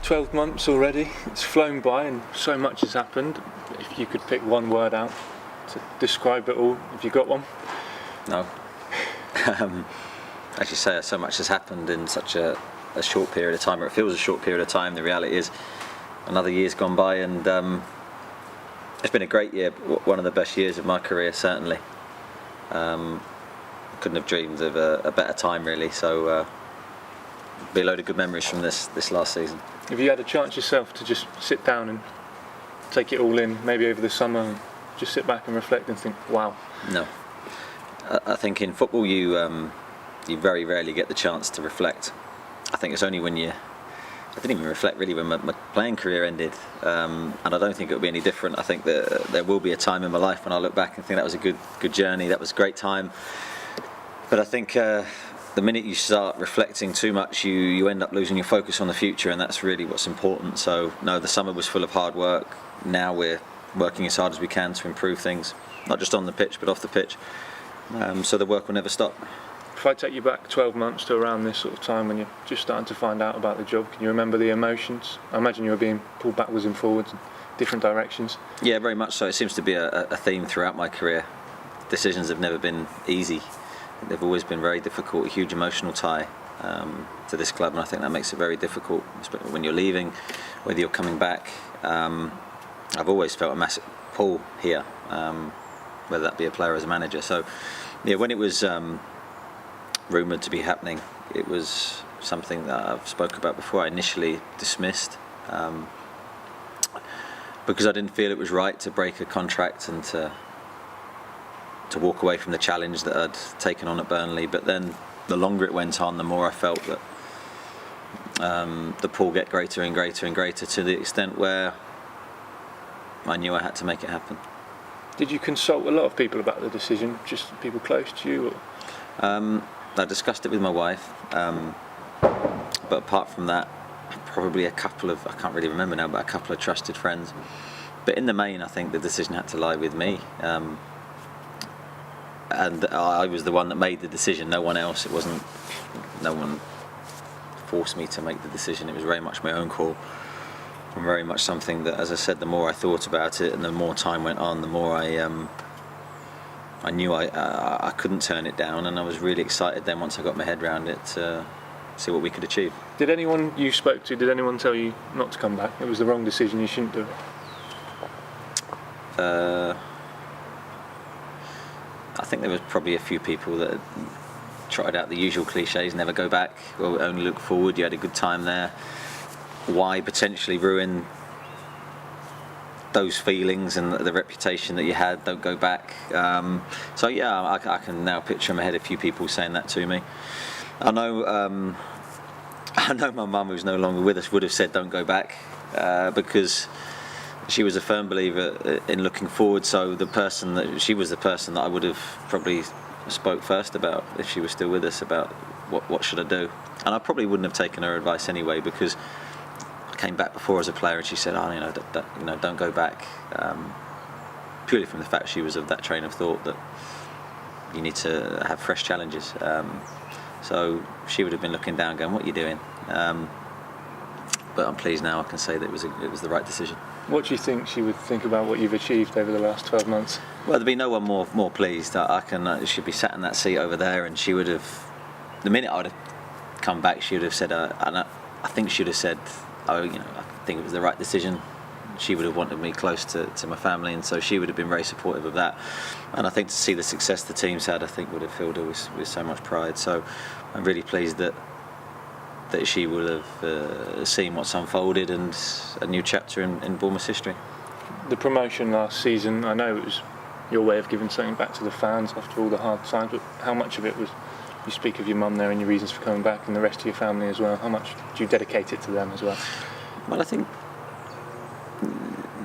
12 months already. It's flown by and so much has happened. If you could pick one word out to describe it all, have you got one? No. As you say, so much has happened in such a short period of time, or it feels a short period of time. The reality is another year's gone by, and it's been a great year, one of the best years of my career, certainly. Couldn't have dreamed of a better time, really, so be a load of good memories from this last season. Have you had a chance yourself to just sit down and take it all in, maybe over the summer, and just sit back and reflect and think, wow? No. I think in football you very rarely get the chance to reflect. I think it's only when I didn't even reflect really when my playing career ended, and I don't think it'll be any different. I think that there will be a time in my life when I look back and think that was a good journey, that was a great time. But I think the minute you start reflecting too much, you end up losing your focus on the future, and that's really what's important. So no, the summer was full of hard work. Now we're working as hard as we can to improve things, not just on the pitch but off the pitch. So the work will never stop. If I take you back 12 months to around this sort of time when you're just starting to find out about the job, can you remember the emotions? I imagine you were being pulled backwards and forwards in different directions. Yeah, very much so. It seems to be a theme throughout my career. Decisions have never been easy. They've always been very difficult, a huge emotional tie to this club, and I think that makes it very difficult, especially when you're leaving, whether you're coming back. I've always felt a massive pull here, whether that be a player or as a manager. So, yeah, when it was rumoured to be happening, it was something that I've spoke about before. I initially dismissed because I didn't feel it was right to break a contract and to walk away from the challenge that I'd taken on at Burnley. But then the longer it went on, the more I felt that the pull get greater and greater and greater, to the extent where I knew I had to make it happen. Did you consult a lot of people about the decision, just people close to you? Or? I discussed it with my wife, but apart from that, probably a couple of, I can't really remember now, but a couple of trusted friends. But in the main, I think the decision had to lie with me. And I was the one that made the decision, no one else. It wasn't, no one forced me to make the decision. It was very much my own call, and very much something that, as I said, the more I thought about it and the more time went on, the more I knew I couldn't turn it down, and I was really excited then once I got my head around it to see what we could achieve. Did anyone you spoke to, did anyone tell you not to come back? It was the wrong decision, you shouldn't do it? I think there was probably a few people that tried out the usual cliches, never go back, or only look forward, you had a good time there. Why potentially ruin those feelings and the reputation that you had? Don't go back. So yeah, I can now picture in my head a few people saying that to me. I know my mum, who's no longer with us, would have said don't go back, because she was a firm believer in looking forward. So she was the person that I would have probably spoke first about if she was still with us, about what should I do. And I probably wouldn't have taken her advice anyway, because I came back before as a player and she said, don't go back, purely from the fact she was of that train of thought that you need to have fresh challenges. So she would have been looking down going, what are you doing? But I'm pleased now I can say that it was the right decision. What do you think she would think about what you've achieved over the last 12 months? Well, there'd be no one more pleased. She'd be sat in that seat over there, and she would have, the minute I would have come back, she would have said, and I think she would have said, I think it was the right decision. She would have wanted me close to my family, and so she would have been very supportive of that. And I think to see the success the team's had, I think would have filled her with so much pride. So I'm really pleased that she would have seen what's unfolded and a new chapter in Bournemouth's history. The promotion last season, I know it was your way of giving something back to the fans after all the hard times, but how much of it was, you speak of your mum there and your reasons for coming back, and the rest of your family as well, how much do you dedicate it to them as well? Well, I think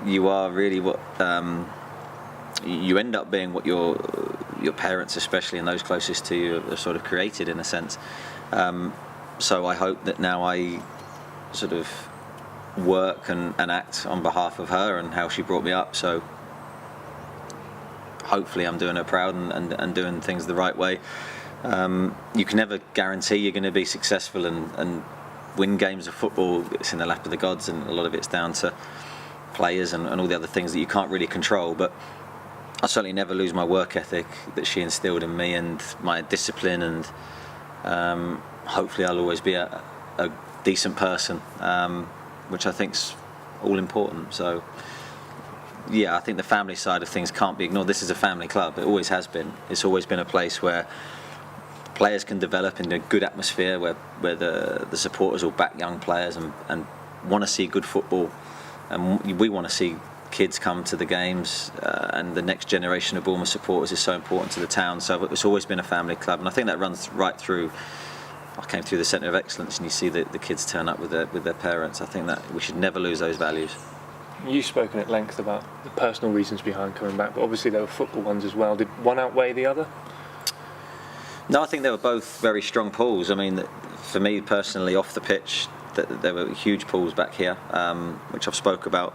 you are really what you end up being, what your parents, especially, and those closest to you, are sort of created in a sense. So I hope that now I sort of work and act on behalf of her and how she brought me up. So hopefully I'm doing her proud and doing things the right way. You can never guarantee you're going to be successful and win games of football, it's in the lap of the gods, and a lot of it's down to players and all the other things that you can't really control. But I certainly never lose my work ethic that she instilled in me, and my discipline, and hopefully I'll always be a decent person, which I think's all important. So yeah, I think the family side of things can't be ignored. This is a family club. It always has been. It's always been a place where players can develop in a good atmosphere, where the supporters will back young players and want to see good football, and we want to see kids come to the games, and the next generation of Bournemouth supporters is so important to the town. So it's always been a family club, and I think that runs right through. I came through the Centre of Excellence, and you see the kids turn up with their parents. I think that we should never lose those values. You've spoken at length about the personal reasons behind coming back, but obviously there were football ones as well. Did one outweigh the other? No, I think they were both very strong pulls. I mean, for me personally, off the pitch, there were huge pulls back here, which I've spoke about.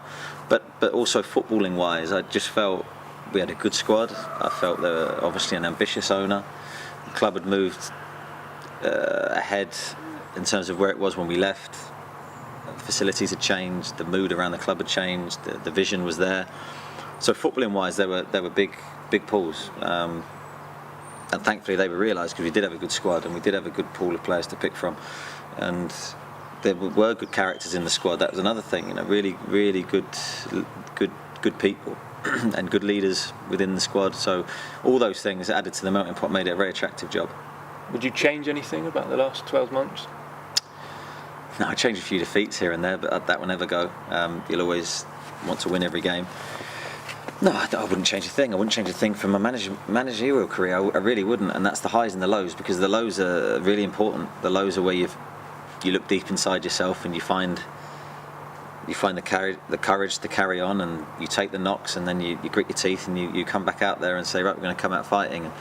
But also footballing wise, I just felt we had a good squad. I felt there were obviously an ambitious owner. The club had moved ahead in terms of where it was when we left. Facilities had changed, the mood around the club had changed, the vision was there. So footballing wise, there were big pulls, and thankfully they were realised, because we did have a good squad and we did have a good pool of players to pick from, and there were good characters in the squad. That was another thing, really good people and good leaders within the squad. So all those things added to the melting pot made it a very attractive job. Would you change anything about the last 12 months? No, I changed a few defeats here and there, but that will never go. You'll always want to win every game. No, I wouldn't change a thing. I wouldn't change a thing from my managerial career. I really wouldn't, and that's the highs and the lows, because the lows are really important. The lows are where you look deep inside yourself and you find the courage to carry on, and you take the knocks, and then you grit your teeth and you come back out there and say, right, we're going to come out fighting. And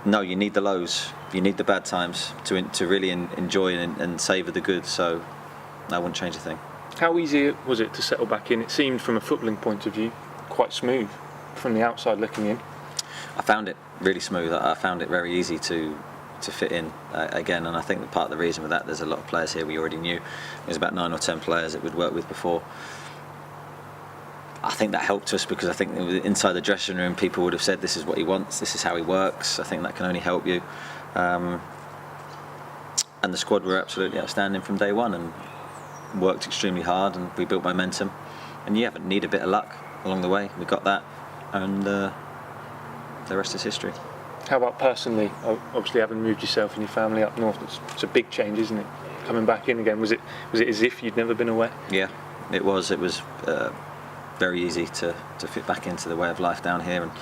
no, you need the lows, you need the bad times to really enjoy and savour the good. So I wouldn't change a thing. How easy was it to settle back in? It seemed, from a footballing point of view, quite smooth from the outside looking in. I found it really smooth. I found it very easy to fit in again, and I think that part of the reason for that, there's a lot of players here we already knew. There's about 9 or 10 players that we'd worked with before. I think that helped us, because I think inside the dressing room people would have said, this is what he wants, this is how he works. I think that can only help you. And the squad were absolutely outstanding from day one and worked extremely hard, and we built momentum. And yeah, but need a bit of luck along the way. We got that, and the rest is history. How about personally? Obviously, having moved yourself and your family up north, it's a big change, isn't it? Coming back in again, was it as if you'd never been away? Yeah, it was. It was very easy to fit back into the way of life down here. And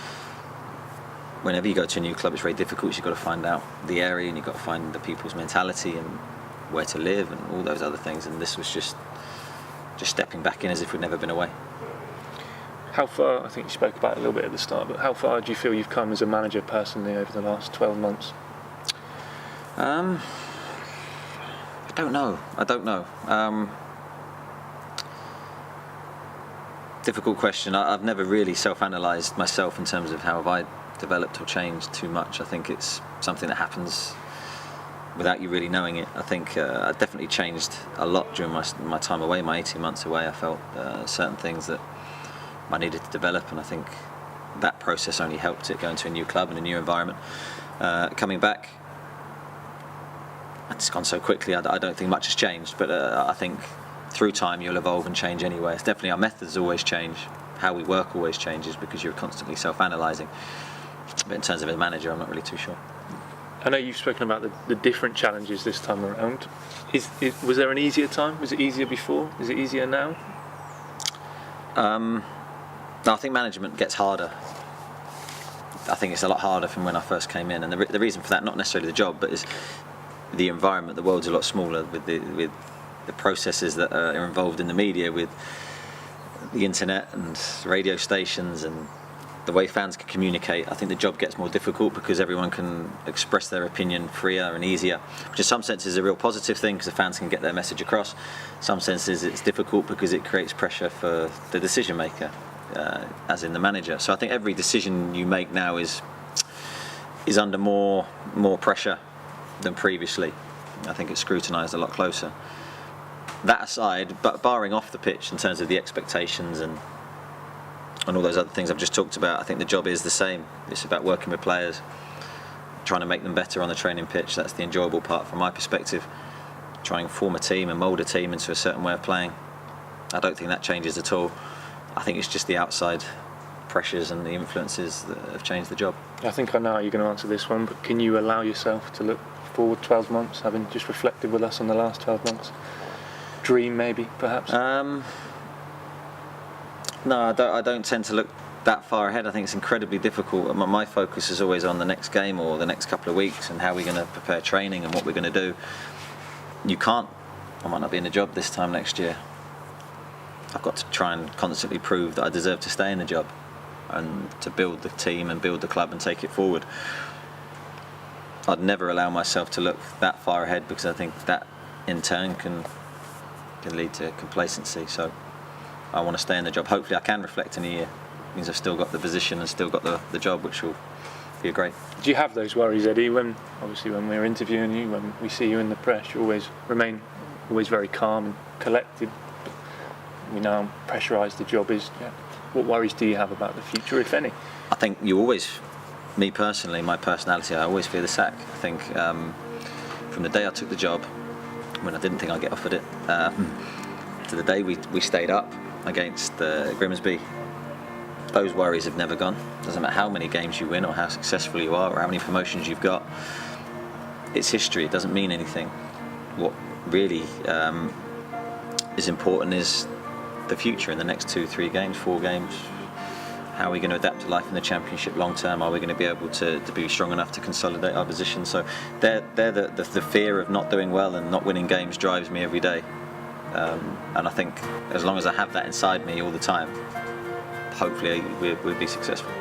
whenever you go to a new club, it's very difficult. You've got to find out the area, and you've got to find the people's mentality and where to live and all those other things. And this was just stepping back in as if we'd never been away. How far, I think you spoke about it a little bit at the start, but how far do you feel you've come as a manager personally over the last 12 months? I don't know. Difficult question. I've never really self-analysed myself in terms of how have I developed or changed too much. I think it's something that happens without you really knowing it. I think I definitely changed a lot during my time away, my 18 months away. I felt certain things that I needed to develop, and I think that process only helped it, going to a new club and a new environment. Coming back, it's gone so quickly, I don't think much has changed, but I think through time you'll evolve and change anyway. It's definitely, our methods always change, how we work always changes, because you're constantly self-analysing. But in terms of a manager, I'm not really too sure. I know you've spoken about the different challenges this time around. Was there an easier time? Was it easier before? Is it easier now? No, I think management gets harder. I think it's a lot harder from when I first came in, and the reason for that, not necessarily the job, but is the environment. The world's a lot smaller with the processes that are involved in the media, with the internet and radio stations and the way fans can communicate. I think the job gets more difficult because everyone can express their opinion freer and easier, which in some senses is a real positive thing, because the fans can get their message across. Some senses it's difficult because it creates pressure for the decision maker, as in the manager. So I think every decision you make now is under more pressure than previously. I think it's scrutinised a lot closer. That aside, but barring off the pitch in terms of the expectations and all those other things I've just talked about, I think the job is the same. It's about working with players, trying to make them better on the training pitch. That's the enjoyable part from my perspective. Trying to form a team and mould a team into a certain way of playing. I don't think that changes at all. I think it's just the outside pressures and the influences that have changed the job. I think I know how you're going to answer this one, but can you allow yourself to look forward 12 months, having just reflected with us on the last 12 months? Dream, maybe, perhaps? No, I don't tend to look that far ahead. I think it's incredibly difficult. My focus is always on the next game or the next couple of weeks and how we're going to prepare training and what we're going to do. I might not be in the job this time next year. I've got to try and constantly prove that I deserve to stay in the job and to build the team and build the club and take it forward. I'd never allow myself to look that far ahead because I think that in turn can lead to complacency. So I want to stay in the job. Hopefully I can reflect in a year. It means I've still got the position and still got the job, which will be great. Do you have those worries, Eddie, when we're interviewing you, when we see you in the press, you always remain very calm and collected? We know how pressurised the job is. Yeah. What worries do you have about the future, if any? I think you always, me personally, my personality, I always fear the sack. I think from the day I took the job, when I didn't think I'd get offered it, to the day we stayed up against Grimsby, those worries have never gone. Doesn't matter how many games you win or how successful you are or how many promotions you've got. It's history. It doesn't mean anything. What really is important is the future in the next 2, 3 games, 4 games. How are we going to adapt to life in the Championship long term? Are we going to be able to be strong enough to consolidate our position? So they're the fear of not doing well and not winning games drives me every day. And I think as long as I have that inside me all the time, hopefully we'll be successful.